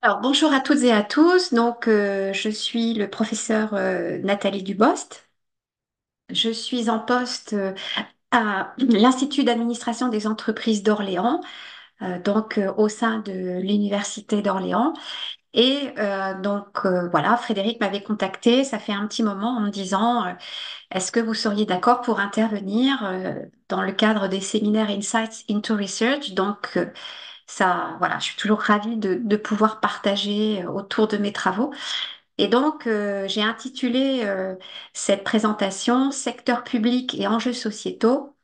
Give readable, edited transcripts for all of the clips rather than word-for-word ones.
Alors, bonjour à toutes et à tous. Je suis le professeur Nathalie Dubost. Je suis en poste à l'Institut d'administration des entreprises d'Orléans, au sein de l'Université d'Orléans. Voilà, Frédéric m'avait contacté, ça fait un petit moment en me disant, est-ce que vous seriez d'accord pour intervenir dans le cadre des séminaires Insights into Research? Voilà, je suis toujours ravie de pouvoir partager autour de mes travaux. J'ai intitulé cette présentation Secteur public et enjeux sociétaux,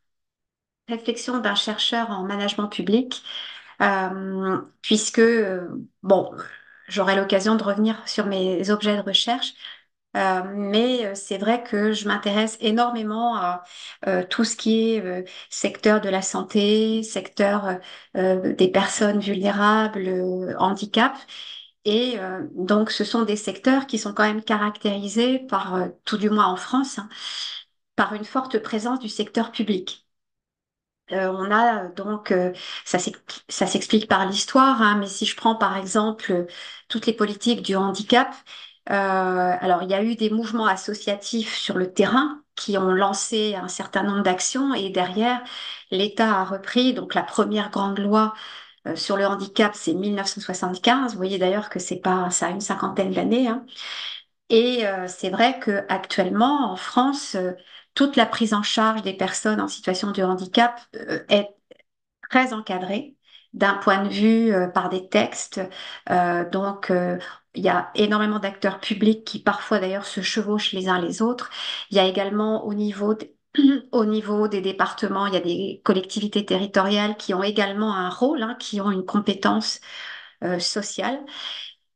réflexion d'un chercheur en management public, puisque, bon, j'aurai l'occasion de revenir sur mes objets de recherche. Mais c'est vrai que je m'intéresse énormément à tout ce qui est secteur de la santé, secteur des personnes vulnérables, handicap. Ce sont des secteurs qui sont quand même caractérisés par, tout du moins en France, hein, par une forte présence du secteur public. On a ça s'explique par l'histoire, hein, mais si je prends par exemple toutes les politiques du handicap, alors il y a eu des mouvements associatifs sur le terrain qui ont lancé un certain nombre d'actions et derrière l'État a repris. Donc la première grande loi sur le handicap, c'est 1975. Vous voyez d'ailleurs que c'est pas, ça a une cinquantaine d'années, hein. C'est vrai que actuellement en France, toute la prise en charge des personnes en situation de handicap est très encadrée d'un point de vue par des textes. Il y a énormément d'acteurs publics qui parfois d'ailleurs se chevauchent les uns les autres. Il y a également au niveau des départements, il y a des collectivités territoriales qui ont également un rôle, hein, qui ont une compétence sociale.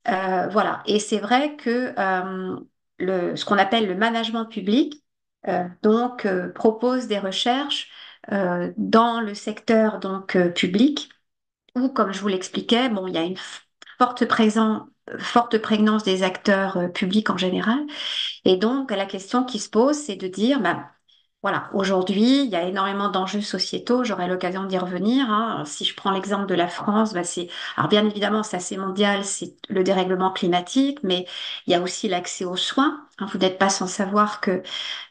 Voilà. Et c'est vrai que ce qu'on appelle le management public propose des recherches dans le secteur public où, comme je vous l'expliquais, bon, il y a une forte prégnance des acteurs publics en général. Et donc, la question qui se pose, c'est de dire, bah, voilà, aujourd'hui, il y a énormément d'enjeux sociétaux, j'aurai l'occasion d'y revenir, hein. Si je prends l'exemple de la France, bah, alors bien évidemment, c'est assez mondial, c'est le dérèglement climatique, mais il y a aussi l'accès aux soins, hein. Vous n'êtes pas sans savoir que,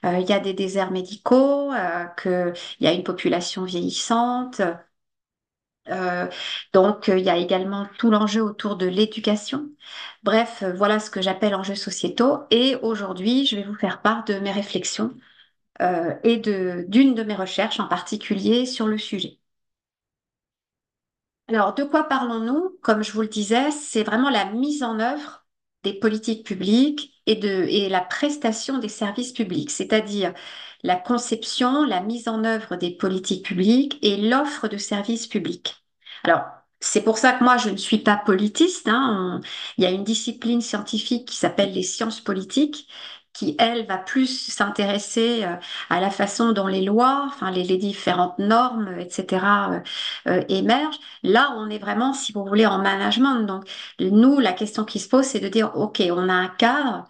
il y a des déserts médicaux, qu'il y a une population vieillissante. Il y a également tout l'enjeu autour de l'éducation. Bref, voilà ce que j'appelle enjeux sociétaux. Et aujourd'hui, je vais vous faire part de mes réflexions d'une de mes recherches en particulier sur le sujet. Alors, de quoi parlons-nous? Comme je vous le disais, c'est vraiment la mise en œuvre des politiques publiques et la prestation des services publics, c'est-à-dire la conception, la mise en œuvre des politiques publiques et l'offre de services publics. Alors, c'est pour ça que moi, je ne suis pas politiste, hein. Il y a une discipline scientifique qui s'appelle les sciences politiques, qui, elle, va plus s'intéresser à la façon dont les lois, enfin les différentes normes, etc., émergent. Là, on est vraiment, si vous voulez, en management. Donc, nous, la question qui se pose, c'est de dire, OK, on a un cadre,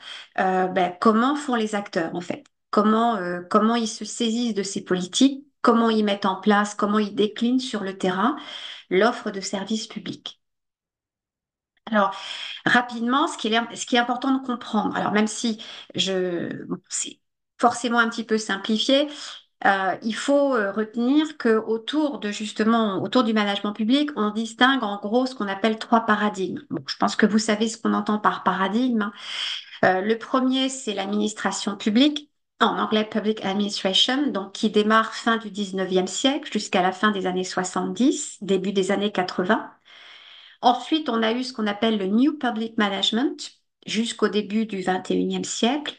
comment font les acteurs, en fait? Comment ils se saisissent de ces politiques? Comment ils mettent en place, comment ils déclinent sur le terrain l'offre de services publics? Alors, rapidement, ce qui est important de comprendre, alors même si bon, c'est forcément un petit peu simplifié, il faut retenir que autour du management public, on distingue en gros ce qu'on appelle trois paradigmes. Bon, je pense que vous savez ce qu'on entend par paradigme, hein. Le premier, c'est l'administration publique, en anglais Public Administration, donc qui démarre fin du 19e siècle jusqu'à la fin des années 70, début des années 80. Ensuite, on a eu ce qu'on appelle le New Public Management jusqu'au début du 21e siècle.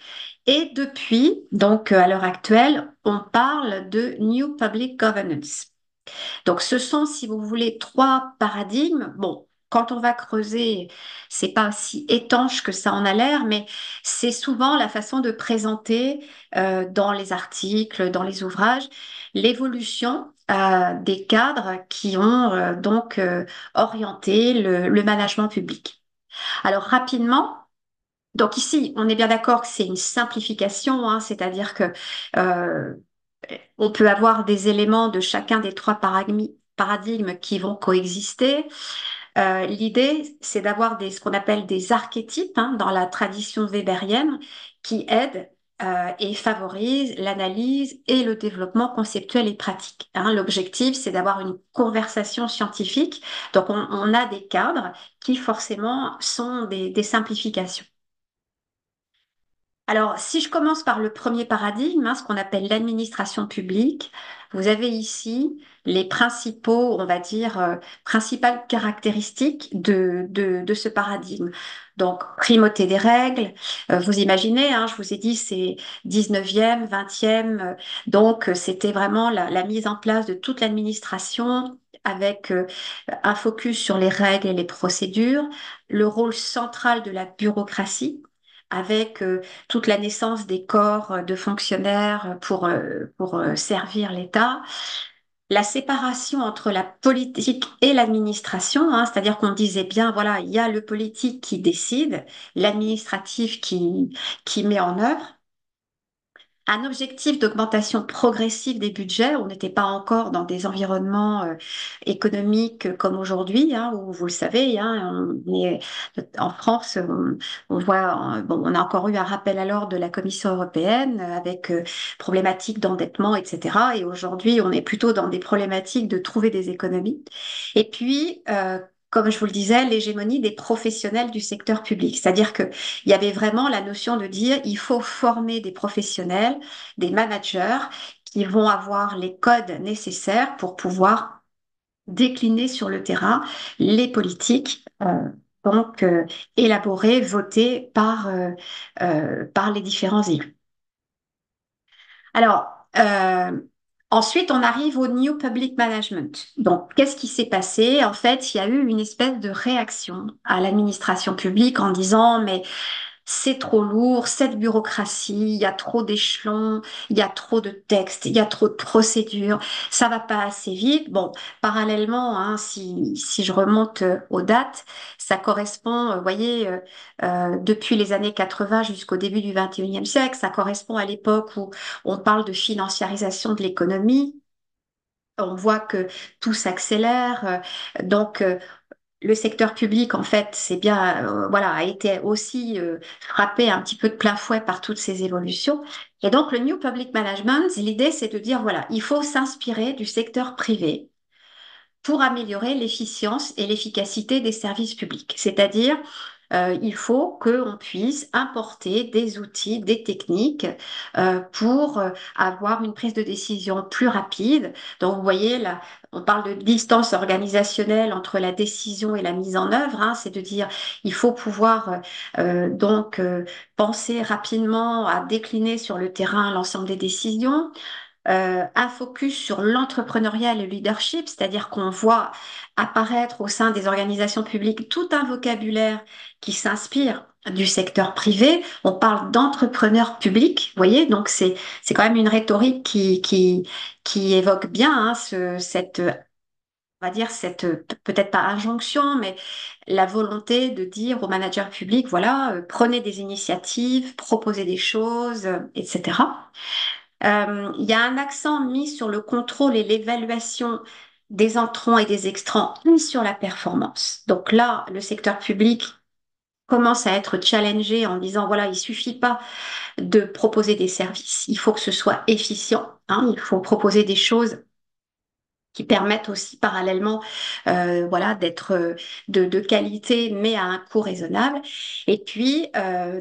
Et depuis, à l'heure actuelle, on parle de New Public Governance. Donc, ce sont, si vous voulez, trois paradigmes. Bon, quand on va creuser, c'est pas aussi étanche que ça en a l'air, mais c'est souvent la façon de présenter dans les articles, dans les ouvrages, l'évolution des cadres qui ont orienté le management public. Alors, rapidement, donc ici, on est bien d'accord que c'est une simplification, hein, c'est-à-dire que euh, on peut avoir des éléments de chacun des trois paradigmes qui vont coexister. L'idée, c'est d'avoir ce qu'on appelle des archétypes hein, dans la tradition weberienne qui aident et favorisent l'analyse et le développement conceptuel et pratique. Hein. L'objectif, c'est d'avoir une conversation scientifique. Donc, on a des cadres qui forcément sont des simplifications. Alors, si je commence par le premier paradigme, hein, ce qu'on appelle l'administration publique, vous avez ici les principaux, on va dire, principales caractéristiques de ce paradigme. Donc, primauté des règles, vous imaginez, hein, je vous ai dit, c'est 19e, 20e, donc c'était vraiment la mise en place de toute l'administration avec un focus sur les règles et les procédures, le rôle central de la bureaucratie avec toute la naissance des corps de fonctionnaires pour servir l'État. La séparation entre la politique et l'administration, hein, c'est-à-dire qu'on disait bien, voilà, il y a le politique qui décide, l'administratif qui met en œuvre un objectif d'augmentation progressive des budgets. On n'était pas encore dans des environnements économiques comme aujourd'hui, hein, où vous le savez, hein, en France, on voit, bon, on a encore eu un rappel à l'ordre de la Commission européenne avec problématiques d'endettement, etc. Et aujourd'hui, on est plutôt dans des problématiques de trouver des économies. Et puis, comme je vous le disais, l'hégémonie des professionnels du secteur public. C'est-à-dire que il y avait vraiment la notion de dire il faut former des professionnels, des managers qui vont avoir les codes nécessaires pour pouvoir décliner sur le terrain les politiques donc élaborées, votées par les différents élus. Alors, ensuite, on arrive au New Public Management. Donc, qu'est-ce qui s'est passé? En fait, il y a eu une espèce de réaction à l'administration publique en disant, mais c'est trop lourd, cette bureaucratie, il y a trop d'échelons, il y a trop de textes, il y a trop de procédures, ça va pas assez vite. Bon, parallèlement, hein, si je remonte aux dates, ça correspond, vous voyez, depuis les années 80 jusqu'au début du 21e siècle, ça correspond à l'époque où on parle de financiarisation de l'économie. On voit que tout s'accélère. Donc, le secteur public, en fait, c'est bien, voilà, a été aussi frappé un petit peu de plein fouet par toutes ces évolutions. Et donc, le New Public Management, l'idée, c'est de dire, voilà, il faut s'inspirer du secteur privé pour améliorer l'efficience et l'efficacité des services publics. C'est-à-dire, il faut qu'on puisse importer des outils, des techniques pour avoir une prise de décision plus rapide. Donc, vous voyez, là, on parle de distance organisationnelle entre la décision et la mise en œuvre. Hein, c'est de dire, il faut pouvoir donc penser rapidement à décliner sur le terrain l'ensemble des décisions, un focus sur l'entrepreneuriat et le leadership, c'est-à-dire qu'on voit apparaître au sein des organisations publiques tout un vocabulaire qui s'inspire du secteur privé. On parle d'entrepreneurs publics, vous voyez, donc c'est quand même une rhétorique qui évoque bien hein, cette on va dire cette peut-être pas injonction, mais la volonté de dire aux managers publics, voilà, prenez des initiatives, proposez des choses, etc. Il y a un accent mis sur le contrôle et l'évaluation des entrants et des extrants et sur la performance. Donc là, le secteur public commence à être challengé en disant, voilà, il suffit pas de proposer des services, il faut que ce soit efficient, hein, il faut proposer des choses qui permettent aussi parallèlement voilà, d'être de qualité, mais à un coût raisonnable. Et puis,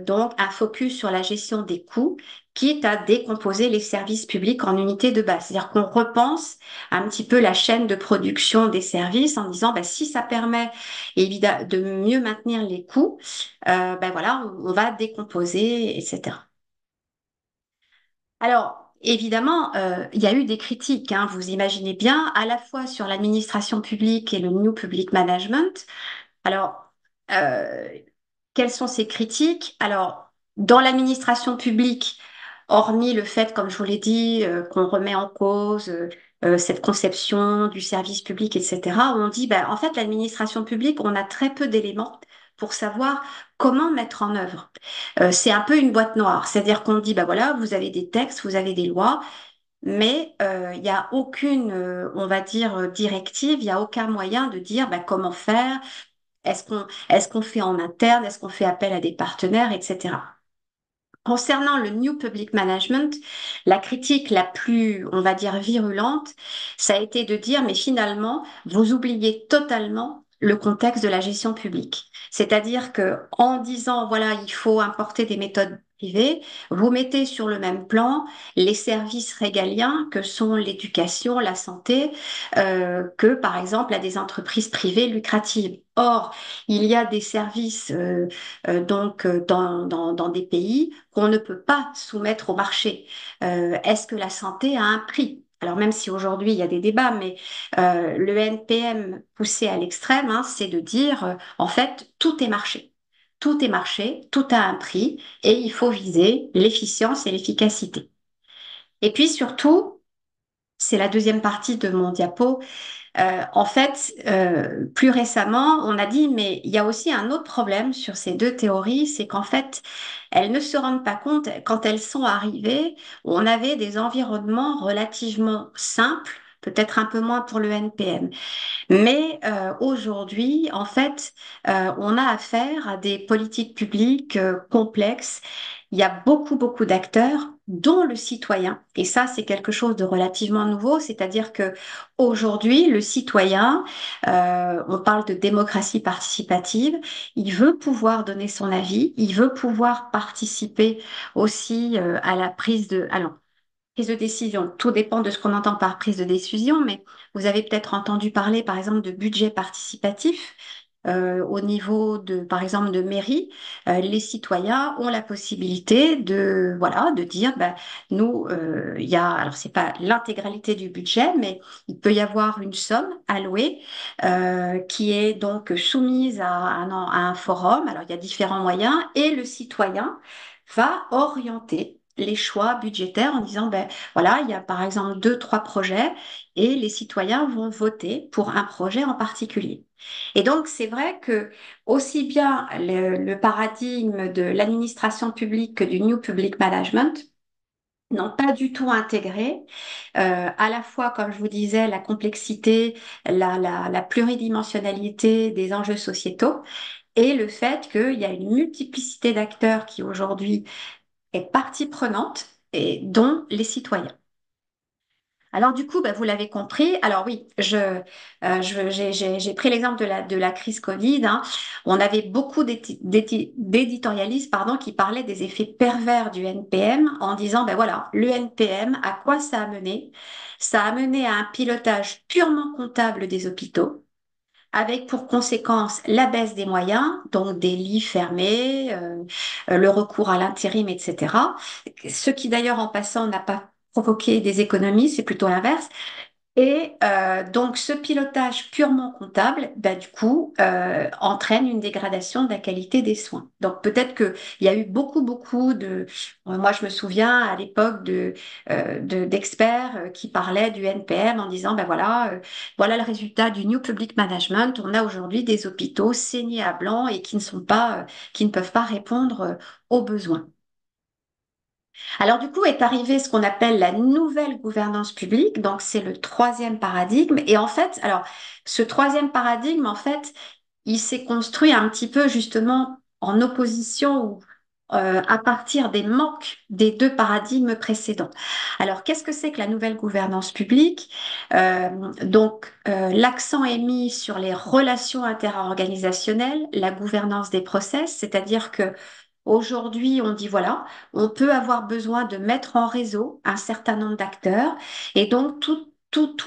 donc, un focus sur la gestion des coûts, quitte à décomposer les services publics en unités de base. C'est-à-dire qu'on repense un petit peu la chaîne de production des services en disant, bah, si ça permet évidemment de mieux maintenir les coûts, ben voilà, on va décomposer, etc. Alors, évidemment, il y a eu des critiques, hein, vous imaginez bien, à la fois sur l'administration publique et le New Public Management. Alors, euh, quelles sont ces critiques? Alors, dans l'administration publique, hormis le fait, comme je vous l'ai dit, qu'on remet en cause cette conception du service public, etc., on dit, ben, en fait, l'administration publique, on a très peu d'éléments pour savoir comment mettre en œuvre. C'est un peu une boîte noire, c'est-à-dire qu'on dit, ben voilà, vous avez des textes, vous avez des lois, mais il n'y a aucune, on va dire, directive, il n'y a aucun moyen de dire ben, comment faire, Est-ce qu'on fait en interne? Est-ce qu'on fait appel à des partenaires, etc. Concernant le New Public Management, la critique la plus, on va dire, virulente, ça a été de dire, mais finalement, vous oubliez totalement le contexte de la gestion publique. C'est-à-dire que en disant, voilà, il faut importer des méthodes privées, vous mettez sur le même plan les services régaliens que sont l'éducation, la santé, que par exemple à des entreprises privées lucratives. Or, il y a des services dans des pays qu'on ne peut pas soumettre au marché. Est-ce que la santé a un prix? Alors même si aujourd'hui il y a des débats, mais le NPM poussé à l'extrême, hein, c'est de dire en fait tout est marché. Tout est marché, tout a un prix et il faut viser l'efficience et l'efficacité. Et puis surtout, c'est la deuxième partie de mon diapo, plus récemment, on a dit, mais il y a aussi un autre problème sur ces deux théories, c'est qu'en fait, elles ne se rendent pas compte, quand elles sont arrivées, on avait des environnements relativement simples, peut-être un peu moins pour le NPM. Mais aujourd'hui, en fait, on a affaire à des politiques publiques complexes. Il y a beaucoup d'acteurs, dont le citoyen. Et ça, c'est quelque chose de relativement nouveau, c'est-à-dire que aujourd'hui, le citoyen, on parle de démocratie participative, il veut pouvoir donner son avis, il veut pouvoir participer aussi à la prise de... Alors, prise de décision, tout dépend de ce qu'on entend par prise de décision, mais vous avez peut-être entendu parler, par exemple, de budget participatif. Au niveau de, par exemple, de mairie, les citoyens ont la possibilité de, voilà, de dire, ben, nous, il y a, alors c'est pas l'intégralité du budget, mais il peut y avoir une somme allouée qui est donc soumise à un forum. Alors il y a différents moyens et le citoyen va orienter les choix budgétaires en disant, ben voilà, il y a par exemple deux, trois projets et les citoyens vont voter pour un projet en particulier. Et donc, c'est vrai que aussi bien le paradigme de l'administration publique que du New Public Management n'ont pas du tout intégré à la fois, comme je vous disais, la complexité, la pluridimensionnalité des enjeux sociétaux et le fait qu'il y a une multiplicité d'acteurs qui aujourd'hui est partie prenante, et dont les citoyens. Alors du coup, bah, vous l'avez compris. Alors oui, j'ai pris l'exemple de la crise Covid, hein. On avait beaucoup d'éditorialistes, pardon, qui parlaient des effets pervers du NPM en disant, ben voilà, le NPM, à quoi ça a mené? Ça a mené à un pilotage purement comptable des hôpitaux, avec pour conséquence la baisse des moyens, donc des lits fermés, le recours à l'intérim, etc. Ce qui d'ailleurs en passant n'a pas provoqué des économies, c'est plutôt l'inverse. Et donc ce pilotage purement comptable, bah, du coup, entraîne une dégradation de la qualité des soins. Donc peut-être qu'il y a eu beaucoup de... Moi, je me souviens à l'époque d'experts qui parlaient du NPM en disant, ben voilà, voilà le résultat du New Public Management. On a aujourd'hui des hôpitaux saignés à blanc et qui ne sont pas, qui ne peuvent pas répondre aux besoins. Alors du coup est arrivé ce qu'on appelle la nouvelle gouvernance publique, donc c'est le troisième paradigme. Et en fait, alors ce troisième paradigme, en fait, il s'est construit un petit peu justement en opposition ou à partir des manques des deux paradigmes précédents. Alors qu'est-ce que c'est que la nouvelle gouvernance publique? L'accent est mis sur les relations interorganisationnelles, la gouvernance des process, c'est-à-dire que aujourd'hui, on dit voilà, on peut avoir besoin de mettre en réseau un certain nombre d'acteurs. Et donc, tout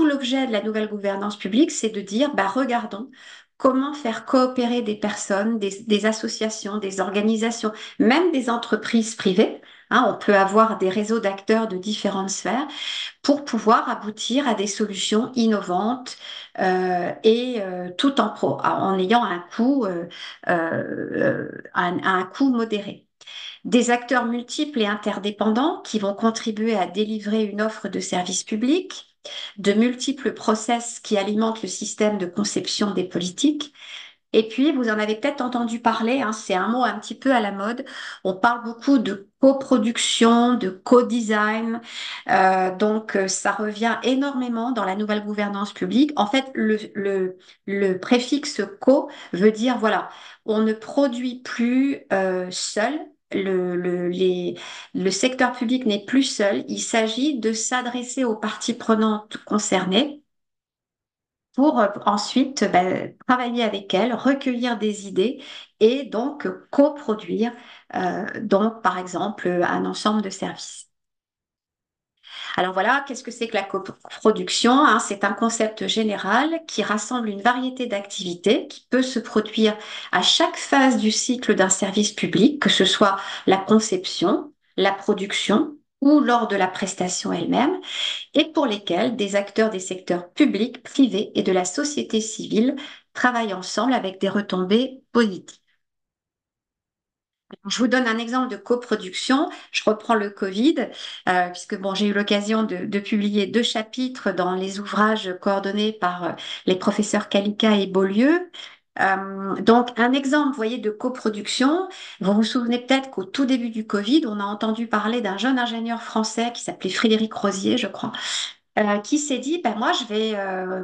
l'objet de la nouvelle gouvernance publique, c'est de dire, bah, regardons comment faire coopérer des personnes, des associations, des organisations, même des entreprises privées. Hein, on peut avoir des réseaux d'acteurs de différentes sphères pour pouvoir aboutir à des solutions innovantes tout en ayant un coût modéré. Des acteurs multiples et interdépendants qui vont contribuer à délivrer une offre de services publics, de multiples process qui alimentent le système de conception des politiques, Et puis, vous en avez peut-être entendu parler, hein, c'est un mot un petit peu à la mode. On parle beaucoup de coproduction, de co-design. Ça revient énormément dans la nouvelle gouvernance publique. En fait, le préfixe co veut dire, voilà, on ne produit plus seul. Le secteur public n'est plus seul. Il s'agit de s'adresser aux parties prenantes concernées pour ensuite travailler avec elles, recueillir des idées et donc coproduire donc par exemple un ensemble de services. Alors voilà, qu'est-ce que c'est que la coproduction, hein? C'est un concept général qui rassemble une variété d'activités qui peut se produire à chaque phase du cycle d'un service public, que ce soit la conception, la production ou lors de la prestation elle-même et pour lesquels des acteurs des secteurs publics, privés et de la société civile travaillent ensemble avec des retombées positives. Je vous donne un exemple de coproduction. Je reprends le Covid, puisque bon, j'ai eu l'occasion de publier 2 chapitres dans les ouvrages coordonnés par les professeurs Kalika et Beaulieu. Donc, un exemple, vous voyez, de coproduction. Vous vous souvenez peut-être qu'au tout début du Covid, on a entendu parler d'un jeune ingénieur français qui s'appelait Frédéric Rosier, je crois, qui s'est dit, ben moi,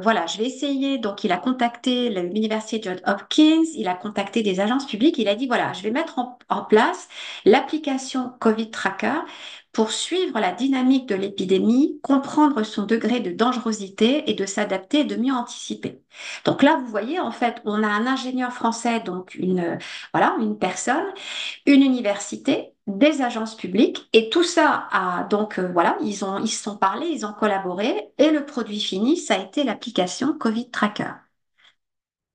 voilà, je vais essayer. Donc, il a contacté l'université Johns Hopkins, il a contacté des agences publiques, il a dit, voilà, je vais mettre en place l'application COVID Tracker pour suivre la dynamique de l'épidémie, comprendre son degré de dangerosité et de s'adapter et de mieux anticiper. Donc là, vous voyez, en fait, on a un ingénieur français, donc voilà, une personne une université, des agences publiques, et tout ça a donc voilà, ils se sont parlé, ils ont collaboré, et le produit fini, ça a été l'application Covid Tracker.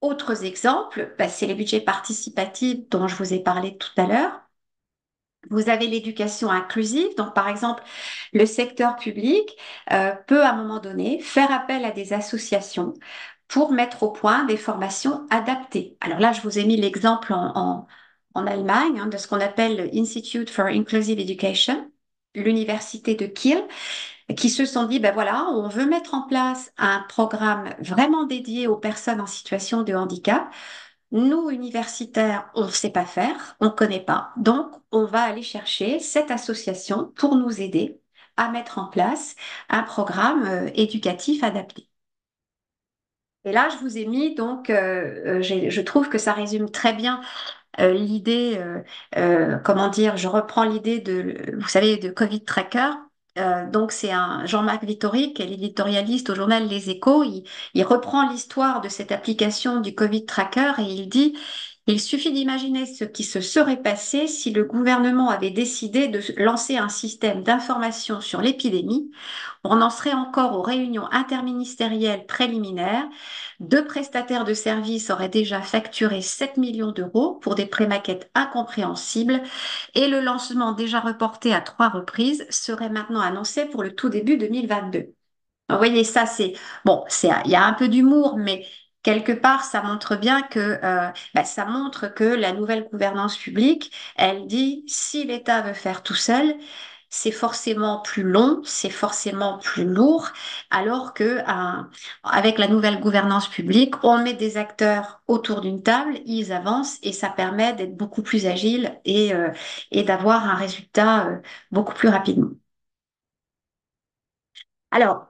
Autres exemples, c'est les budgets participatifs dont je vous ai parlé tout à l'heure. Vous avez l'éducation inclusive, donc par exemple, le secteur public peut à un moment donné faire appel à des associations pour mettre au point des formations adaptées. Alors là, je vous ai mis l'exemple en Allemagne, hein, de ce qu'on appelle l'Institute for Inclusive Education, l'université de Kiel, qui se sont dit, ben voilà, on veut mettre en place un programme vraiment dédié aux personnes en situation de handicap. Nous, universitaires, on ne sait pas faire, on ne connaît pas. Donc, on va aller chercher cette association pour nous aider à mettre en place un programme éducatif adapté. Et là, je vous ai mis donc, je trouve que ça résume très bien l'idée, comment dire, je reprends l'idée de, vous savez, de Covid Tracker. Donc c'est un Jean-Marc Vittori, qui est l'éditorialiste au journal Les Échos. Il reprend l'histoire de cette application du Covid Tracker et il dit, il suffit d'imaginer ce qui se serait passé si le gouvernement avait décidé de lancer un système d'information sur l'épidémie. On en serait encore aux réunions interministérielles préliminaires. 2 prestataires de services auraient déjà facturé 7 millions d'euros pour des prémaquettes incompréhensibles et le lancement déjà reporté à 3 reprises serait maintenant annoncé pour le tout début 2022. Vous voyez, ça c'est bon, il y a un peu d'humour, mais quelque part ça montre bien que ça montre que la nouvelle gouvernance publique, elle dit si l'État veut faire tout seul, c'est forcément plus long, c'est forcément plus lourd, alors que avec la nouvelle gouvernance publique, on met des acteurs autour d'une table, ils avancent et ça permet d'être beaucoup plus agile et d'avoir un résultat beaucoup plus rapidement. Alors,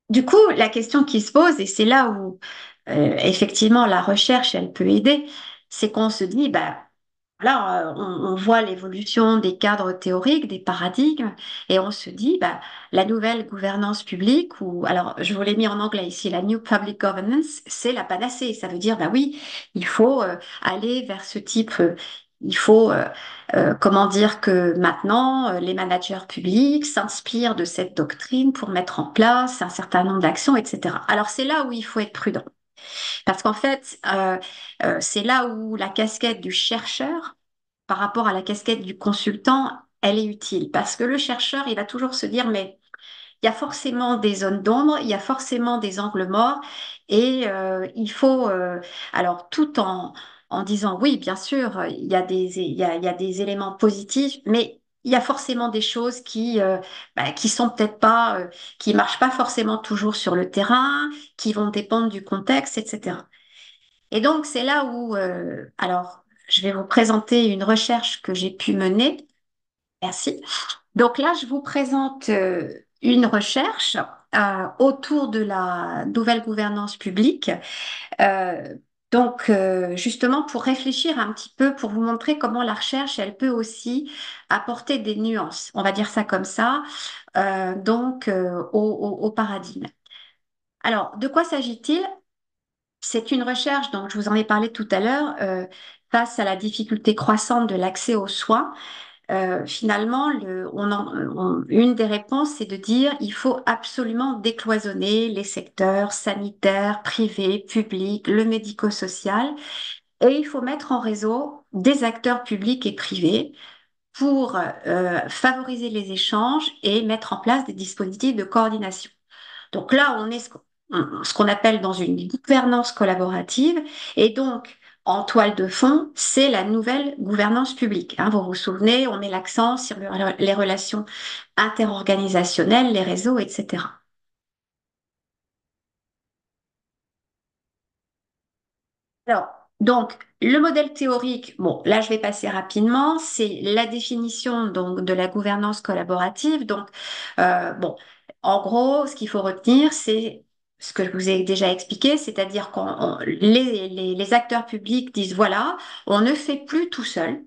du coup, la question qui se pose, et c'est là où effectivement la recherche, elle peut aider, c'est qu'on se dit, bah, voilà, on voit l'évolution des cadres théoriques, des paradigmes, et on se dit, bah, la nouvelle gouvernance publique, ou alors je vous l'ai mis en anglais ici, la New Public Governance, c'est la panacée. Ça veut dire, bah oui, il faut aller vers ce type, il faut, comment dire que maintenant, les managers publics s'inspirent de cette doctrine pour mettre en place un certain nombre d'actions, etc. Alors c'est là où il faut être prudent, parce qu'en fait, c'est là où la casquette du chercheur par rapport à la casquette du consultant, elle est utile parce que le chercheur, il va toujours se dire, mais il y a forcément des zones d'ombre, il y a forcément des angles morts et il faut, alors tout en disant, oui, bien sûr, il y a des éléments positifs, mais il y a forcément des choses qui sont peut-être pas, qui marchent pas forcément toujours sur le terrain, qui vont dépendre du contexte, etc. Et donc, c'est là où, alors, je vais vous présenter une recherche que j'ai pu mener. Merci. Donc là, je vous présente une recherche autour de la nouvelle gouvernance publique. Euh, Justement, pour réfléchir un petit peu, pour vous montrer comment la recherche, elle peut aussi apporter des nuances, on va dire ça comme ça, au paradigme. Alors, de quoi s'agit-il? C'est une recherche, donc je vous en ai parlé tout à l'heure, face à la difficulté croissante de l'accès aux soins. Finalement, une des réponses, c'est de dire il faut absolument décloisonner les secteurs sanitaires, privés, publics, le médico-social, et il faut mettre en réseau des acteurs publics et privés pour favoriser les échanges et mettre en place des dispositifs de coordination. Donc là, on est ce qu'on appelle dans une gouvernance collaborative. Et donc, en toile de fond, c'est la nouvelle gouvernance publique. Hein, vous vous souvenez, on met l'accent sur les relations interorganisationnelles, les réseaux, etc. Alors, donc, le modèle théorique, bon, là, je vais passer rapidement, c'est la définition donc de la gouvernance collaborative. Donc, bon, en gros, ce qu'il faut retenir, c'est ce que je vous ai déjà expliqué, c'est-à-dire les acteurs publics disent, voilà, on ne fait plus tout seul.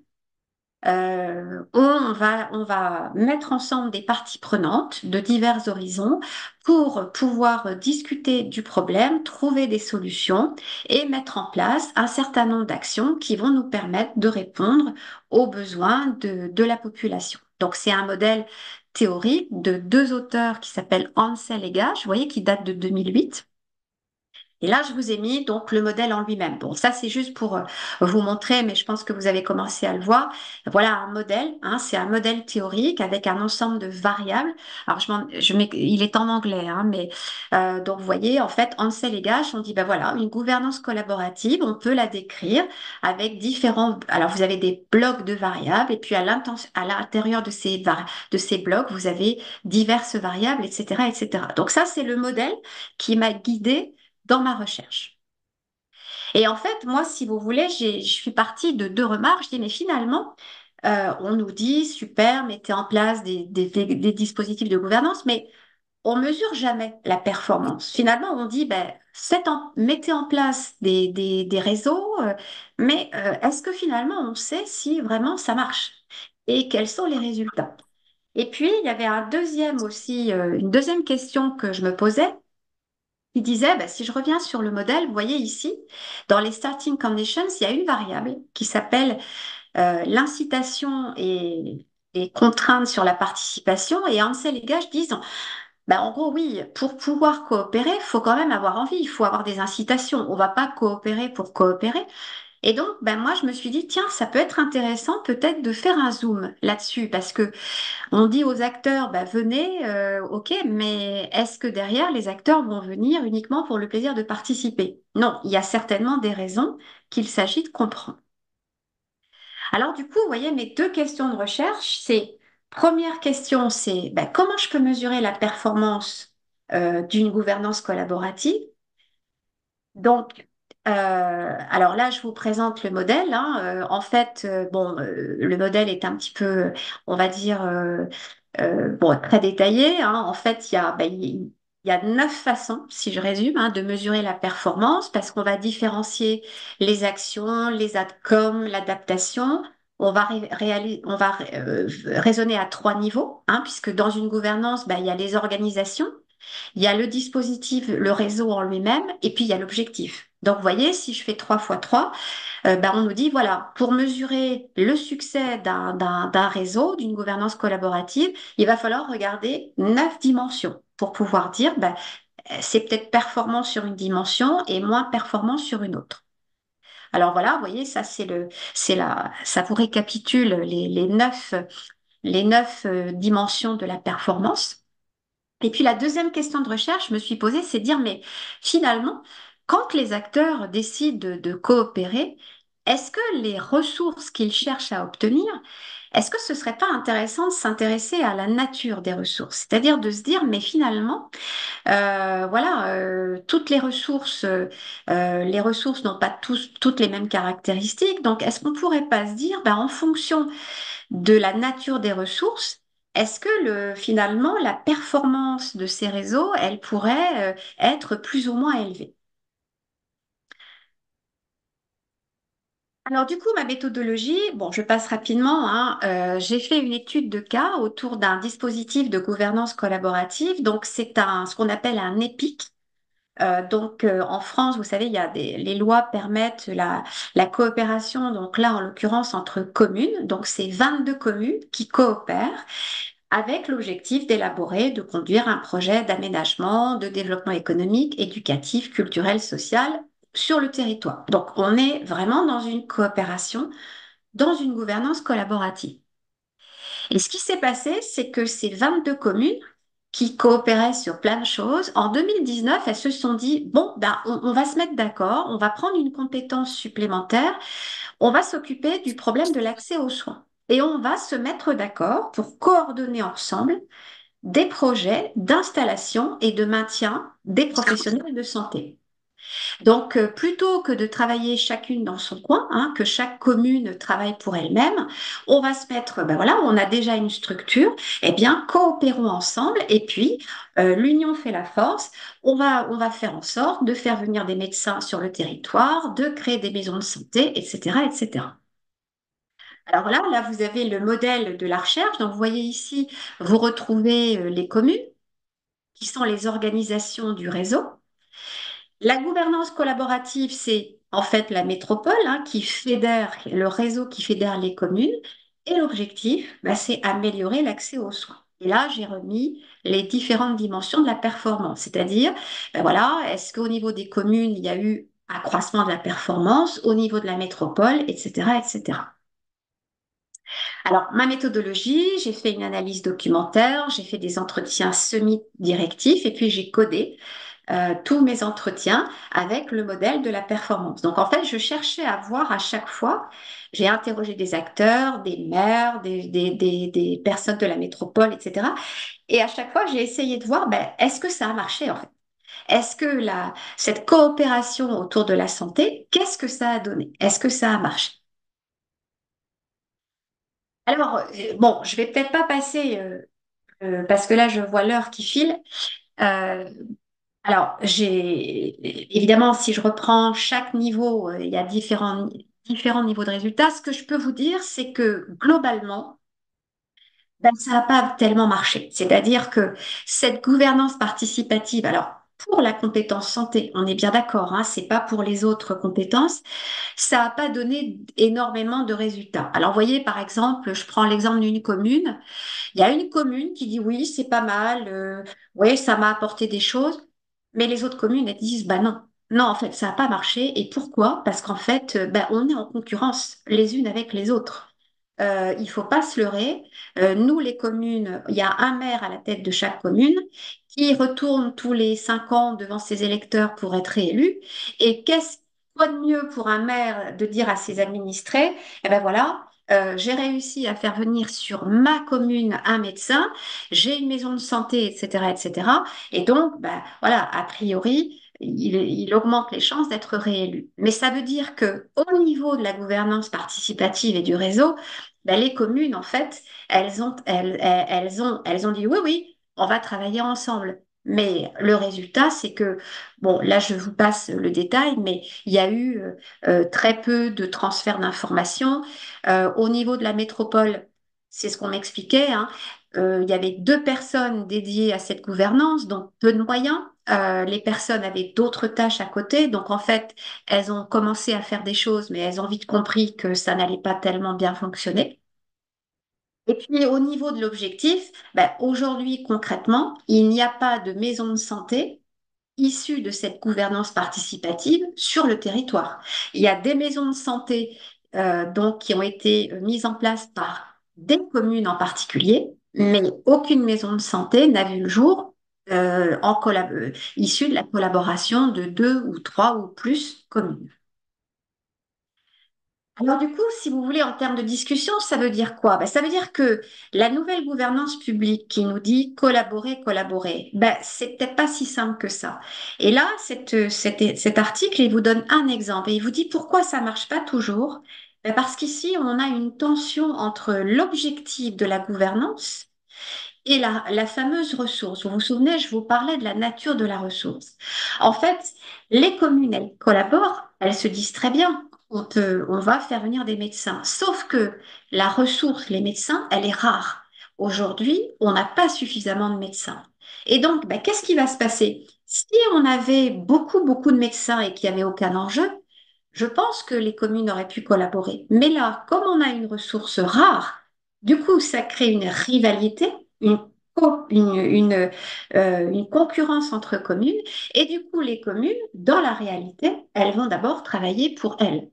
On va mettre ensemble des parties prenantes de divers horizons pour pouvoir discuter du problème, trouver des solutions et mettre en place un certain nombre d'actions qui vont nous permettre de répondre aux besoins de la population. Donc, c'est un modèle théorique de deux auteurs qui s'appellent Ansel et Gage, vous voyez, qui date de 2008. Et là, je vous ai mis donc le modèle en lui-même. Bon, ça c'est juste pour vous montrer, mais je pense que vous avez commencé à le voir. Voilà un modèle, hein, c'est un modèle théorique avec un ensemble de variables. Alors, il est en anglais, hein, mais donc vous voyez, en fait, Ansel et Gash, on dit, ben voilà, une gouvernance collaborative, on peut la décrire avec différents. Alors, vous avez des blocs de variables, et puis à l'intérieur de de ces blocs, vous avez diverses variables, etc., etc. Donc ça, c'est le modèle qui m'a guidée dans ma recherche. Et en fait, moi, si vous voulez, je suis partie de deux remarques. Je dis, mais finalement, on nous dit, super, mettez en place des dispositifs de gouvernance, mais on mesure jamais la performance. Finalement, on dit, ben, mettez en place des réseaux, mais est-ce que finalement, on sait si vraiment ça marche et quels sont les résultats? Et puis, il y avait une deuxième question que je me posais. Il disait, bah, si je reviens sur le modèle, vous voyez ici, dans les starting conditions, il y a une variable qui s'appelle l'incitation et contrainte sur la participation. Et Ansel et Gage disent, bah, en gros, oui, pour pouvoir coopérer, il faut quand même avoir envie, il faut avoir des incitations. On ne va pas coopérer pour coopérer. Et donc, ben moi, je me suis dit, tiens, ça peut être intéressant peut-être de faire un zoom là-dessus, parce que on dit aux acteurs, bah, venez, ok, mais est-ce que derrière, les acteurs vont venir uniquement pour le plaisir de participer? Non, il y a certainement des raisons qu'il s'agit de comprendre. Alors du coup, vous voyez, mes deux questions de recherche, c'est, première question, c'est bah, comment je peux mesurer la performance d'une gouvernance collaborative? Donc, alors là, je vous présente le modèle, hein. En fait, le modèle est un petit peu, on va dire, bon, très détaillé, hein. En fait, il y a 9 façons, si je résume, hein, de mesurer la performance, parce qu'on va différencier les actions, les outcomes, l'adaptation. On va raisonner à 3 niveaux, hein, puisque dans une gouvernance, ben, il y a les organisations. Il y a le dispositif, le réseau en lui-même, et puis il y a l'objectif. Donc, vous voyez, si je fais 3 fois 3, ben, on nous dit, voilà, pour mesurer le succès d'un réseau, d'une gouvernance collaborative, il va falloir regarder 9 dimensions pour pouvoir dire, ben, c'est peut-être performant sur une dimension et moins performant sur une autre. Alors voilà, vous voyez, ça ça vous récapitule les neuf dimensions de la performance. Et puis la deuxième question de recherche, je me suis posée, c'est dire, mais finalement, quand les acteurs décident de coopérer, est-ce que les ressources qu'ils cherchent à obtenir, est-ce que ce serait pas intéressant de s'intéresser à la nature des ressources? C'est-à-dire de se dire, mais finalement, voilà, toutes les ressources n'ont pas toutes les mêmes caractéristiques. Donc, est-ce qu'on pourrait pas se dire, ben, en fonction de la nature des ressources, est-ce que finalement la performance de ces réseaux, elle pourrait être plus ou moins élevée? Alors du coup, ma méthodologie, bon, je passe rapidement, hein, j'ai fait une étude de cas autour d'un dispositif de gouvernance collaborative. Donc c'est ce qu'on appelle un EPIC. En France, vous savez, les lois permettent la coopération, donc là en l'occurrence entre communes, donc c'est 22 communes qui coopèrent avec l'objectif d'élaborer, de conduire un projet d'aménagement, de développement économique, éducatif, culturel, social sur le territoire. Donc on est vraiment dans une coopération, dans une gouvernance collaborative. Et ce qui s'est passé, c'est que ces 22 communes qui coopéraient sur plein de choses, en 2019, elles se sont dit, bon, ben, on va se mettre d'accord, on va prendre une compétence supplémentaire, on va s'occuper du problème de l'accès aux soins. Et on va se mettre d'accord pour coordonner ensemble des projets d'installation et de maintien des professionnels de santé. Donc, plutôt que de travailler chacune dans son coin, hein, que chaque commune travaille pour elle-même, on va se mettre, ben voilà, on a déjà une structure, eh bien, coopérons ensemble et puis l'union fait la force. On va faire en sorte de faire venir des médecins sur le territoire, de créer des maisons de santé, etc., etc. Alors là, vous avez le modèle de la recherche. Donc, vous voyez ici, vous retrouvez les communes qui sont les organisations du réseau. La gouvernance collaborative, c'est en fait la métropole, hein, qui fédère, le réseau qui fédère les communes. Et l'objectif, bah, c'est améliorer l'accès aux soins. Et là, j'ai remis les différentes dimensions de la performance, c'est-à-dire, ben voilà, est-ce qu'au niveau des communes, il y a eu accroissement de la performance, au niveau de la métropole, etc., etc. Alors, ma méthodologie, j'ai fait une analyse documentaire, j'ai fait des entretiens semi-directifs et puis j'ai codé tous mes entretiens avec le modèle de la performance. Donc, en fait, je cherchais à voir à chaque fois, j'ai interrogé des acteurs, des maires, des personnes de la métropole, etc. Et à chaque fois, j'ai essayé de voir, ben, est-ce que ça a marché en fait? Est-ce que cette coopération autour de la santé, qu'est-ce que ça a donné? Est-ce que ça a marché? Alors, bon, je vais peut-être pas passer, parce que là, je vois l'heure qui file. Euh, alors, évidemment, si je reprends chaque niveau, il y a différents niveaux de résultats. Ce que je peux vous dire, c'est que globalement, ben, ça n'a pas tellement marché. C'est-à-dire que cette gouvernance participative, alors pour la compétence santé, on est bien d'accord, hein, c'est pas pour les autres compétences, ça n'a pas donné énormément de résultats. Alors, vous voyez, par exemple, je prends l'exemple d'une commune. Il y a une commune qui dit oui, c'est pas mal, oui, ça m'a apporté des choses, mais les autres communes, elles disent bah non, non, en fait, ça n'a pas marché. Et pourquoi? Parce qu'en fait, bah, on est en concurrence les unes avec les autres. Il faut pas se leurrer. Nous, les communes, il y a un maire à la tête de chaque commune qui retourne tous les 5 ans devant ses électeurs pour être réélu. Et qu'est-ce quoi de mieux pour un maire de dire à ses administrés, eh ben voilà, j'ai réussi à faire venir sur ma commune un médecin, j'ai une maison de santé, etc., etc. Et donc, ben, voilà, a priori, il augmente les chances d'être réélu. Mais ça veut dire que au niveau de la gouvernance participative et du réseau, ben, les communes, en fait, elles ont dit oui, oui, on va travailler ensemble. Mais le résultat, c'est que, bon, là, je vous passe le détail, mais il y a eu très peu de transferts d'informations. Au niveau de la métropole, c'est ce qu'on m'expliquait, hein, il y avait 2 personnes dédiées à cette gouvernance, donc peu de moyens. Les personnes avaient d'autres tâches à côté, donc en fait, elles ont commencé à faire des choses, mais elles ont vite compris que ça n'allait pas tellement bien fonctionner. Et puis au niveau de l'objectif, ben, aujourd'hui concrètement, il n'y a pas de maison de santé issue de cette gouvernance participative sur le territoire. Il y a des maisons de santé donc, qui ont été mises en place par des communes en particulier, mais aucune maison de santé n'a vu le jour issue de la collaboration de 2 ou 3 ou plus communes. Alors du coup, si vous voulez, en termes de discussion, ça veut dire quoi? Ben, ça veut dire que la nouvelle gouvernance publique qui nous dit collaborer, collaborer, ben, c'est peut-être pas si simple que ça. Et là, cet article, il vous donne un exemple et il vous dit pourquoi ça marche pas toujours. Ben, parce qu'ici, on a une tension entre l'objectif de la gouvernance et la fameuse ressource. Vous vous souvenez, je vous parlais de la nature de la ressource. En fait, les communes, elles collaborent, elles se disent très bien, on va faire venir des médecins. Sauf que la ressource, les médecins, elle est rare. Aujourd'hui, on n'a pas suffisamment de médecins. Et donc, ben, qu'est-ce qui va se passer? Si on avait beaucoup, beaucoup de médecins et qu'il n'y avait aucun enjeu, je pense que les communes auraient pu collaborer. Mais là, comme on a une ressource rare, du coup, ça crée une rivalité, une, une concurrence entre communes. Et du coup, les communes, dans la réalité, elles vont d'abord travailler pour elles.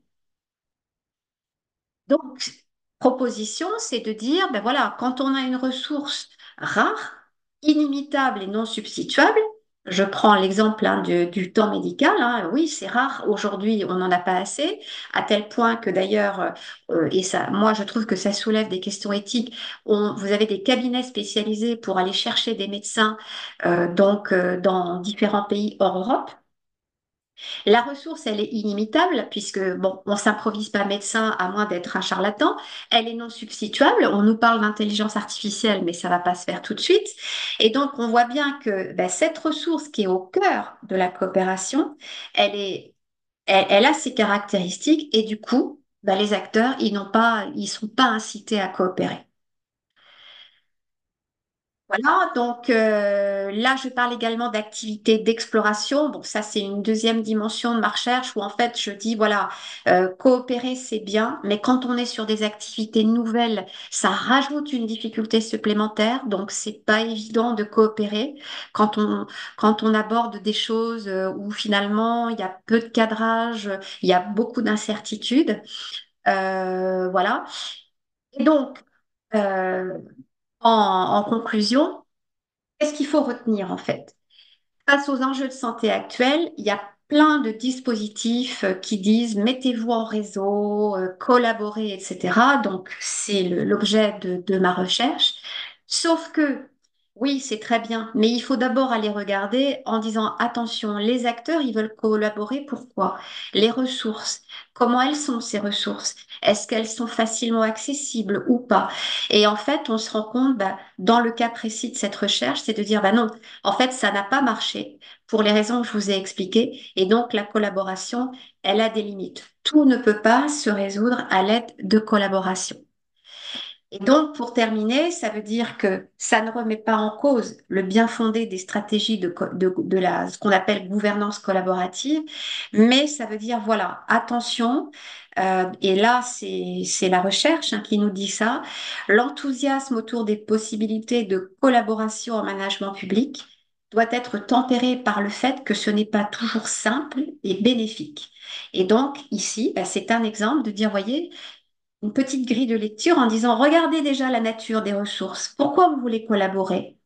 Donc, proposition, c'est de dire, ben voilà, quand on a une ressource rare, inimitable et non substituable, je prends l'exemple hein, du temps médical, hein, oui, c'est rare, aujourd'hui, on n'en a pas assez, à tel point que d'ailleurs, et ça, moi, je trouve que ça soulève des questions éthiques, vous avez des cabinets spécialisés pour aller chercher des médecins dans différents pays hors Europe. La ressource, elle est inimitable puisque, bon, on s'improvise pas médecin à moins d'être un charlatan. Elle est non substituable. On nous parle d'intelligence artificielle, mais ça va pas se faire tout de suite. Et donc, on voit bien que ben, cette ressource qui est au cœur de la coopération, elle a ses caractéristiques et du coup, ben, les acteurs, ils sont pas incités à coopérer. Voilà, donc là, je parle également d'activités d'exploration. Bon, ça, c'est une deuxième dimension de ma recherche où en fait, je dis, voilà, coopérer, c'est bien, mais quand on est sur des activités nouvelles, ça rajoute une difficulté supplémentaire. Donc, c'est pas évident de coopérer quand quand on aborde des choses où finalement, il y a peu de cadrage, il y a beaucoup d'incertitudes. Voilà. Et donc, euh, en conclusion, qu'est-ce qu'il faut retenir en fait? Face aux enjeux de santé actuels, il y a plein de dispositifs qui disent mettez-vous en réseau, collaborez, etc. Donc, c'est l'objet de ma recherche. Sauf que, oui, c'est très bien, mais il faut d'abord aller regarder en disant attention, les acteurs, ils veulent collaborer. Pourquoi? Les ressources. Comment elles sont ces ressources? Est-ce qu'elles sont facilement accessibles ou pas? Et en fait, on se rend compte, bah, dans le cas précis de cette recherche, c'est de dire, bah non, en fait, ça n'a pas marché pour les raisons que je vous ai expliquées. Et donc, la collaboration, elle a des limites. Tout ne peut pas se résoudre à l'aide de collaboration. Et donc, pour terminer, ça veut dire que ça ne remet pas en cause le bien fondé des stratégies ce qu'on appelle gouvernance collaborative, mais ça veut dire, voilà, attention, et là, c'est la recherche hein, qui nous dit ça, l'enthousiasme autour des possibilités de collaboration en management public doit être tempéré par le fait que ce n'est pas toujours simple et bénéfique. Et donc, ici, ben, c'est un exemple de dire, voyez, une petite grille de lecture en disant, regardez déjà la nature des ressources. Pourquoi vous voulez collaborer?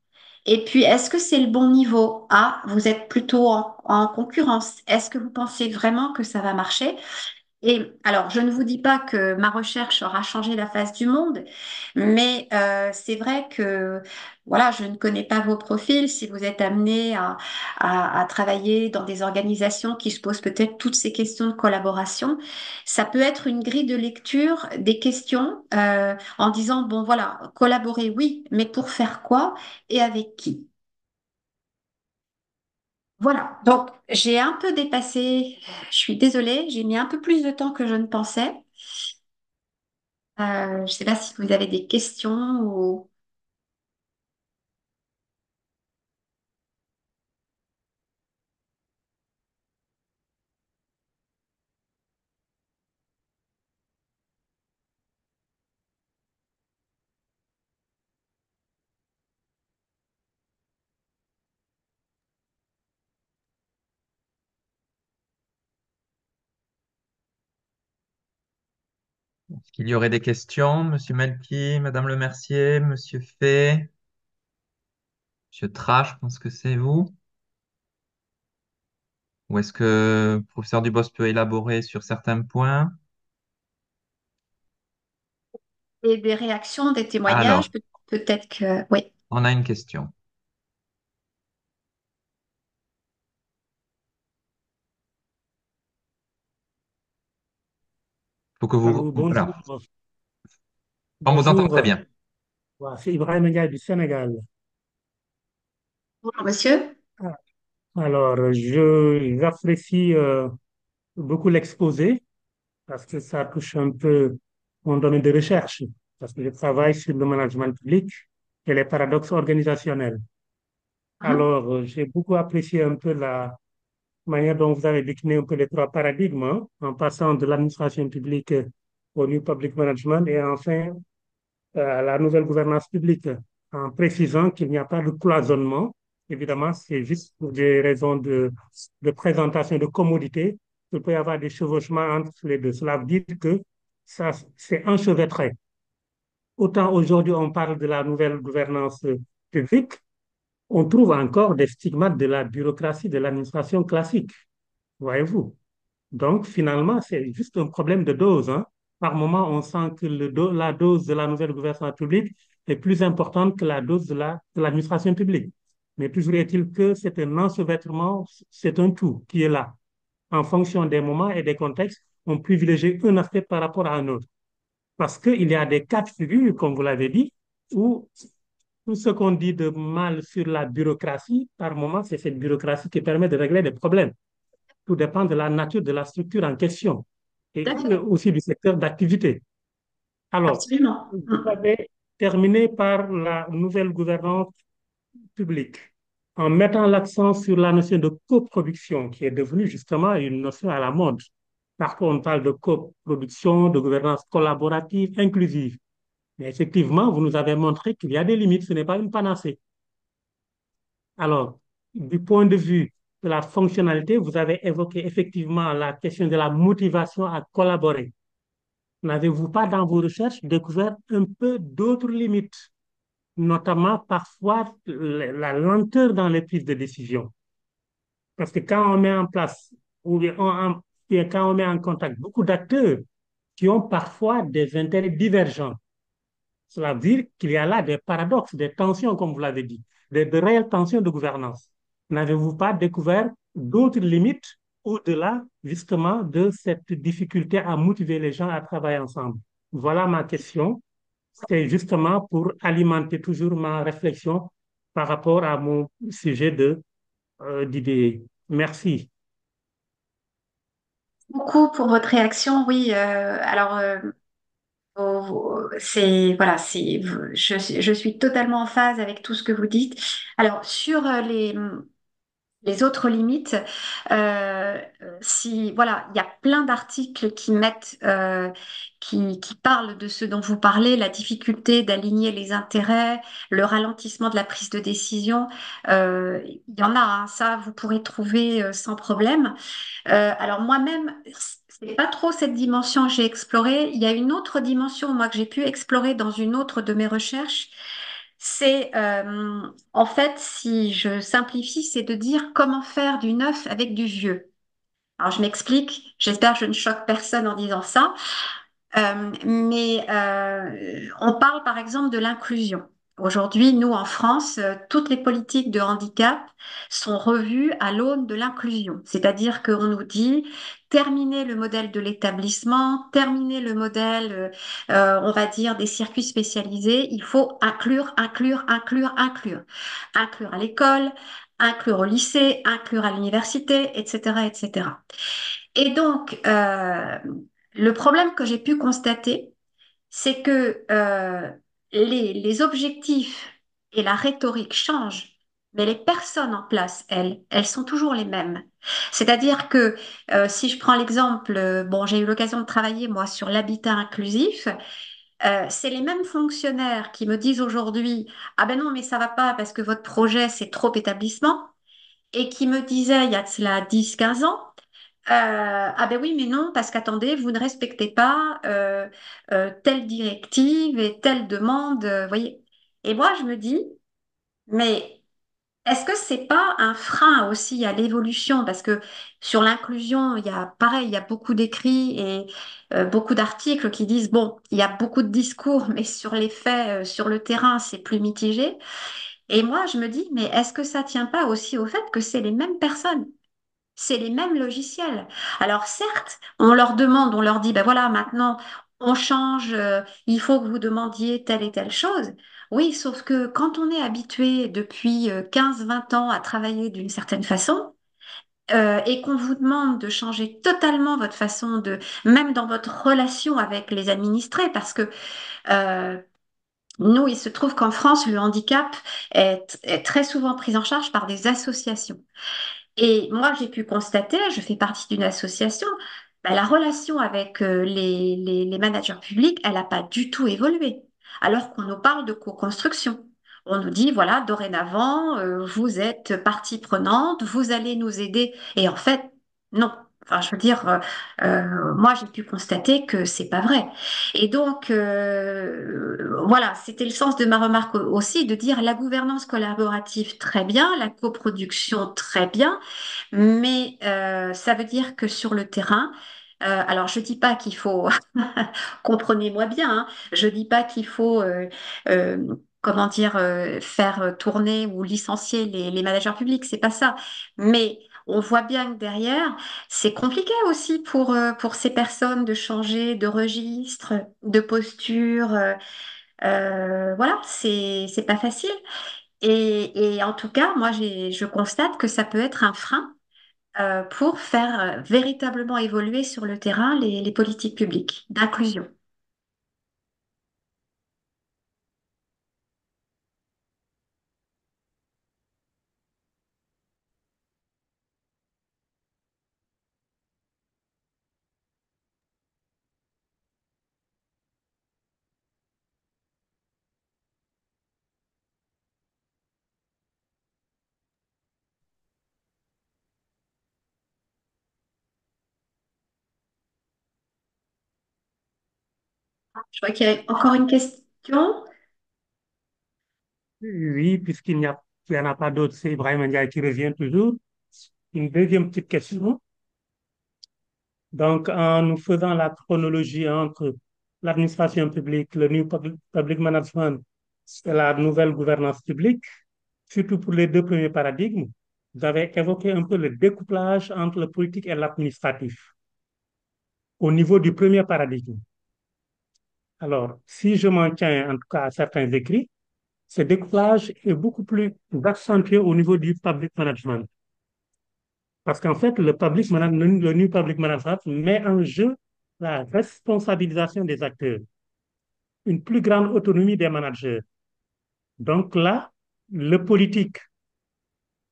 Et puis, est-ce que c'est le bon niveau? Ah, vous êtes plutôt en concurrence. Est-ce que vous pensez vraiment que ça va marcher? Et alors, je ne vous dis pas que ma recherche aura changé la face du monde, mais c'est vrai que voilà, je ne connais pas vos profils. Si vous êtes amené à travailler dans des organisations qui se posent peut-être toutes ces questions de collaboration, ça peut être une grille de lecture des questions en disant, bon voilà, collaborer, oui, mais pour faire quoi et avec qui? Voilà, donc j'ai un peu dépassé, je suis désolée, j'ai mis un peu plus de temps que je ne pensais. Je ne sais pas si vous avez des questions ou... Est-ce qu'il y aurait des questions, Monsieur Melki, Madame Le Mercier, Monsieur Fay, Monsieur Tra, je pense que c'est vous? Ou est-ce que le professeur Dubos peut élaborer sur certains points? Et des réactions, des témoignages, Alors, peut-être que oui. on a une question. Faut que vous... Allô, Voilà. bonjour. On vous entend très Bonjour. bien. Voilà, c'est Ibrahim Ndiaye du Sénégal. Bonjour monsieur. Ah, Alors, j'apprécie beaucoup l'exposé parce que ça touche un peu mon domaine de recherche, parce que je travaille sur le management public et les paradoxes organisationnels. Mhm. Alors, j'ai beaucoup apprécié un peu la manière dont vous avez décliné un peu les trois paradigmes, hein, en passant de l'administration publique au New Public Management et enfin à la nouvelle gouvernance publique, en précisant qu'il n'y a pas de cloisonnement. Évidemment, c'est juste pour des raisons de présentation, de commodité, qu'il peut y avoir des chevauchements entre les deux. Cela veut dire que ça, c'est enchevêtré. Autant aujourd'hui, on parle de la nouvelle gouvernance publique, on trouve encore des stigmates de la bureaucratie, de l'administration classique, voyez-vous. Donc, finalement, c'est juste un problème de dose, hein. Par moment, on sent que la dose de la nouvelle gouvernance publique est plus importante que la dose de l'administration publique. Mais toujours est-il que c'est un enchevêtrement, c'est un tout qui est là. En fonction des moments et des contextes, on privilégie un aspect par rapport à un autre. Parce qu'il y a des cas de figure, comme vous l'avez dit, où tout ce qu'on dit de mal sur la bureaucratie, par moment, c'est cette bureaucratie qui permet de régler des problèmes. Tout dépend de la nature de la structure en question Tout et à fait. aussi du secteur d'activité. Alors, Absolument. vous avez terminé par la nouvelle gouvernance publique en mettant l'accent sur la notion de coproduction qui est devenue justement une notion à la mode. Parfois, on parle de coproduction, de gouvernance collaborative, inclusive. Mais effectivement, vous nous avez montré qu'il y a des limites, ce n'est pas une panacée. Alors, du point de vue de la fonctionnalité, vous avez évoqué effectivement la question de la motivation à collaborer. N'avez-vous pas, dans vos recherches, découvert un peu d'autres limites, notamment parfois la lenteur dans les prises de décision? Parce que quand on met en place, ou bien quand on met en contact beaucoup d'acteurs qui ont parfois des intérêts divergents, cela veut dire qu'il y a là des paradoxes, des tensions, comme vous l'avez dit, de réelles tensions de gouvernance. N'avez-vous pas découvert d'autres limites au-delà, justement, de cette difficulté à motiver les gens à travailler ensemble? Voilà ma question. C'est justement pour alimenter toujours ma réflexion par rapport à mon sujet d'idée. Merci. Beaucoup pour votre réaction. Oui, c'est voilà, je suis totalement en phase avec tout ce que vous dites. Alors sur les autres limites, si voilà, il y a plein d'articles qui mettent, qui parlent de ce dont vous parlez, la difficulté d'aligner les intérêts, le ralentissement de la prise de décision. Il y en a, hein, ça vous pourrez trouver sans problème. Alors moi-même, c'est pas trop cette dimension que j'ai explorée. Il y a une autre dimension, moi, que j'ai pu explorer dans une autre de mes recherches. C'est en fait, si je simplifie, c'est de dire comment faire du neuf avec du vieux. Alors je m'explique, j'espère que je ne choque personne en disant ça. On parle par exemple de l'inclusion. Aujourd'hui, nous en France, toutes les politiques de handicap sont revues à l'aune de l'inclusion. C'est-à-dire qu'on nous dit terminer le modèle de l'établissement, terminer le modèle, on va dire, des circuits spécialisés. Il faut inclure, inclure, inclure, inclure. Inclure à l'école, inclure au lycée, inclure à l'université, etc., etc. Et donc, le problème que j'ai pu constater, c'est que les objectifs et la rhétorique changent, mais les personnes en place, elles sont toujours les mêmes. C'est-à-dire que si je prends l'exemple, bon, j'ai eu l'occasion de travailler moi sur l'habitat inclusif, c'est les mêmes fonctionnaires qui me disent aujourd'hui, ah ben non, mais ça va pas parce que votre projet c'est trop établissement, et qui me disaient il y a de cela 10, 15 ans, ah ben oui, mais non, parce qu'attendez, vous ne respectez pas telle directive et telle demande, voyez. Et moi, je me dis, mais est-ce que c'est pas un frein aussi à l'évolution? Parce que sur l'inclusion, il y a pareil, il y a beaucoup d'écrits et beaucoup d'articles qui disent, bon, il y a beaucoup de discours, mais sur les faits, sur le terrain, c'est plus mitigé. Et moi, je me dis, mais est-ce que ça tient pas aussi au fait que c'est les mêmes personnes? C'est les mêmes logiciels. Alors certes, on leur demande, on leur dit, ben voilà, maintenant, on change, il faut que vous demandiez telle et telle chose. Oui, sauf que quand on est habitué depuis 15-20 ans à travailler d'une certaine façon, et qu'on vous demande de changer totalement votre façon de, même dans votre relation avec les administrés, parce que euh, nous, il se trouve qu'en France, le handicap est très souvent pris en charge par des associations. Et moi, j'ai pu constater, je fais partie d'une association, bah, la relation avec les managers publics, elle n'a pas du tout évolué. Alors qu'on nous parle de co-construction. On nous dit, voilà, dorénavant, vous êtes partie prenante, vous allez nous aider. Et en fait, non. Enfin, je veux dire, moi, j'ai pu constater que c'est pas vrai. Et donc, voilà, c'était le sens de ma remarque aussi, de dire la gouvernance collaborative, très bien, la coproduction, très bien. Mais ça veut dire que sur le terrain, alors je dis pas qu'il faut, comprenez-moi bien, hein, je dis pas qu'il faut, comment dire, faire tourner ou licencier les managers publics, c'est pas ça. Mais on voit bien que derrière, c'est compliqué aussi pour ces personnes de changer de registre, de posture. Voilà, c'est pas facile. Et en tout cas, moi, je constate que ça peut être un frein pour faire véritablement évoluer sur le terrain les politiques publiques d'inclusion. Je vois qu'il y a encore une question. Oui, il y en a pas d'autres, c'est Ibrahim Ndiaye qui revient toujours. Une deuxième petite question. Donc, en nous faisant la chronologie entre l'administration publique, le New Public Management et la nouvelle gouvernance publique, surtout pour les deux premiers paradigmes, vous avez évoqué un peu le découplage entre le politique et l'administratif au niveau du premier paradigme. Alors, si je m'en tiens en tout cas à certains écrits, ce découplage est beaucoup plus accentué au niveau du public management. Parce qu'en fait, le New Public Management met en jeu la responsabilisation des acteurs, une plus grande autonomie des managers. Donc là, le politique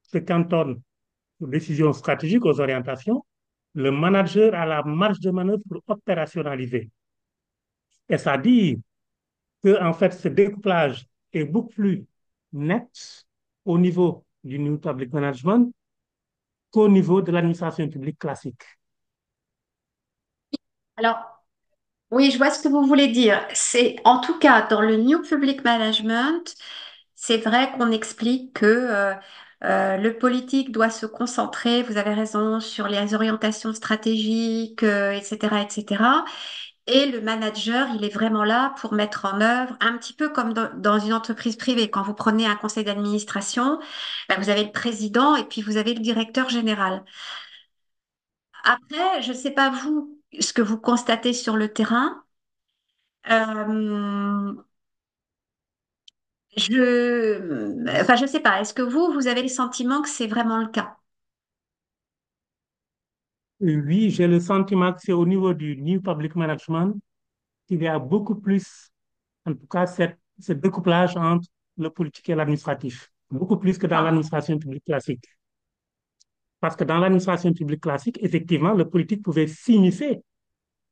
se cantonne aux décisions stratégiques, aux orientations. Le manager a la marge de manœuvre pour opérationnaliser. Et ça dit que, en fait, ce découplage est beaucoup plus net au niveau du New Public Management qu'au niveau de l'administration publique classique. Alors, oui, je vois ce que vous voulez dire. C'est en tout cas dans le New Public Management, c'est vrai qu'on explique que le politique doit se concentrer, vous avez raison, sur les orientations stratégiques, etc., etc. Et le manager, il est vraiment là pour mettre en œuvre, un petit peu comme dans une entreprise privée. Quand vous prenez un conseil d'administration, ben, vous avez le président et puis vous avez le directeur général. Après, je ne sais pas vous, ce que vous constatez sur le terrain. Euh, enfin, je sais pas. Est-ce que vous avez le sentiment que c'est vraiment le cas? Oui, j'ai le sentiment que c'est au niveau du New Public Management qu'il y a beaucoup plus, en tout cas, ce découplage entre le politique et l'administratif, beaucoup plus que dans Ah, l'administration publique classique. Parce que dans l'administration publique classique, effectivement, le politique pouvait s'immiscer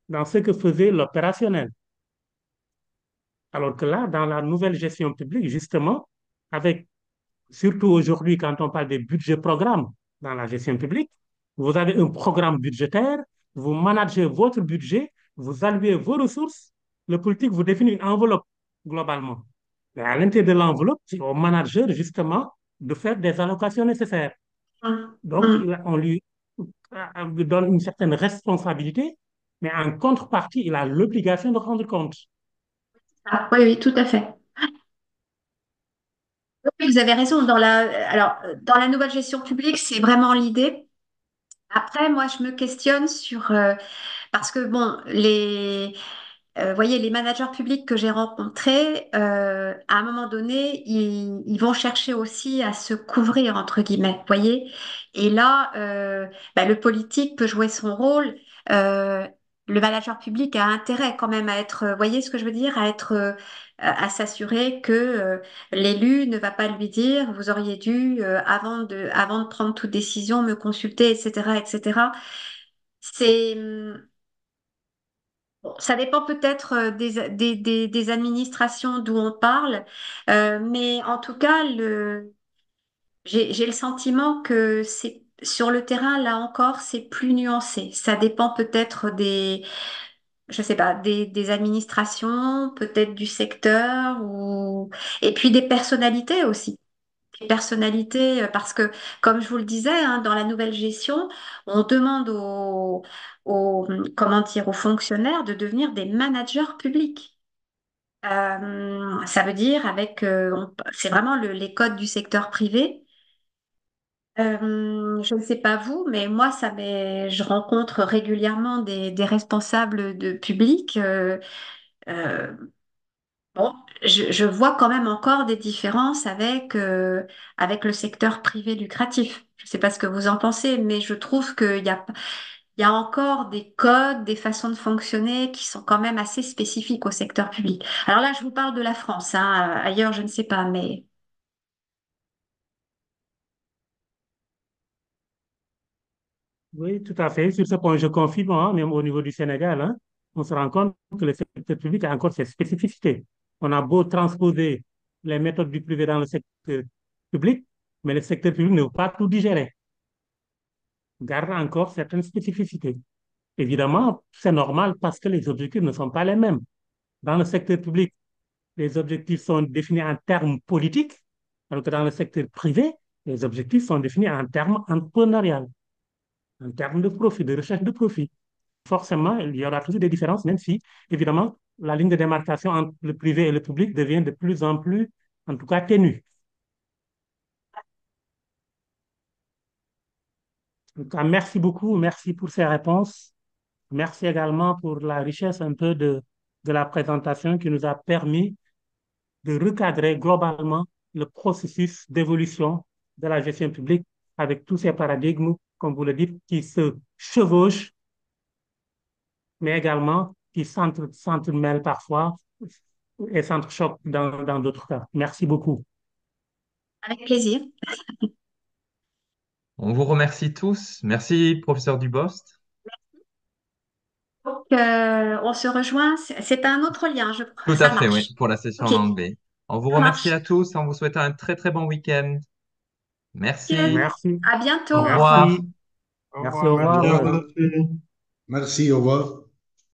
dans ce que faisait l'opérationnel. Alors que là, dans la nouvelle gestion publique, justement, avec, surtout aujourd'hui, quand on parle des budgets programmes dans la gestion publique, vous avez un programme budgétaire, vous managez votre budget, vous allouez vos ressources, le politique vous définit une enveloppe globalement. Mais à l'intérieur de l'enveloppe, c'est au manager, justement, de faire des allocations nécessaires. Mm. Donc, Mm. on lui donne une certaine responsabilité, mais en contrepartie, il a l'obligation de rendre compte. Ah, oui, oui, tout à fait. Oui, vous avez raison. Dans la nouvelle gestion publique, c'est vraiment l'idée. Après, moi, je me questionne sur, parce que bon, voyez, les managers publics que j'ai rencontrés, à un moment donné, ils vont chercher aussi à se couvrir, entre guillemets, voyez. Et là, le politique peut jouer son rôle. Euh, le manager public a intérêt quand même à être, voyez ce que je veux dire, à être, à s'assurer que l'élu ne va pas lui dire, vous auriez dû, avant de prendre toute décision, me consulter, etc., etc. C'est, bon, ça dépend peut-être des administrations d'où on parle, mais en tout cas, j'ai le sentiment que c'est sur le terrain, là encore, c'est plus nuancé. Ça dépend peut-être je sais pas, des administrations, peut-être du secteur, et puis des personnalités aussi. Des personnalités, parce que, comme je vous le disais, hein, dans la nouvelle gestion, on demande comment dire, aux fonctionnaires de devenir des managers publics. Ça veut dire c'est vraiment les codes du secteur privé. Je ne sais pas vous, mais moi, je rencontre régulièrement des responsables de public. Euh, bon, je vois quand même encore des différences avec le secteur privé lucratif. Je ne sais pas ce que vous en pensez, mais je trouve il y a encore des codes, des façons de fonctionner qui sont quand même assez spécifiques au secteur public. Alors là, je vous parle de la France, hein. Ailleurs, je ne sais pas, mais Oui, tout à fait. Sur ce point, je confirme, hein, même au niveau du Sénégal, hein, on se rend compte que le secteur public a encore ses spécificités. On a beau transposer les méthodes du privé dans le secteur public, mais le secteur public ne veut pas tout digérer, garde encore certaines spécificités. Évidemment, c'est normal parce que les objectifs ne sont pas les mêmes. Dans le secteur public, les objectifs sont définis en termes politiques, alors que dans le secteur privé, les objectifs sont définis en termes entrepreneuriaux, en termes de profit, de recherche de profit. Forcément, il y aura toujours des différences, même si, évidemment, la ligne de démarcation entre le privé et le public devient de plus en plus, en tout cas, ténue. En tout cas, merci beaucoup, merci pour ces réponses. Merci également pour la richesse un peu de la présentation qui nous a permis de recadrer globalement le processus d'évolution de la gestion publique avec tous ces paradigmes, comme vous le dites, qui se chevauchent, mais également qui s'entremêlent parfois et s'entrechoquent dans d'autres cas. Merci beaucoup. avec plaisir. On vous remercie tous. Merci, professeur Dubost. Donc, on se rejoint. C'est un autre lien, je crois. Tout à Ça fait, oui, marche. pour la session Ok, en anglais. On vous ça remercie marche. à tous et on vous souhaite un très très bon week-end. Ok. Merci. Merci. À Au bientôt. Au revoir. revoir. Merci. Au Merci, au revoir, revoir. merci. Bonne Merci, au revoir.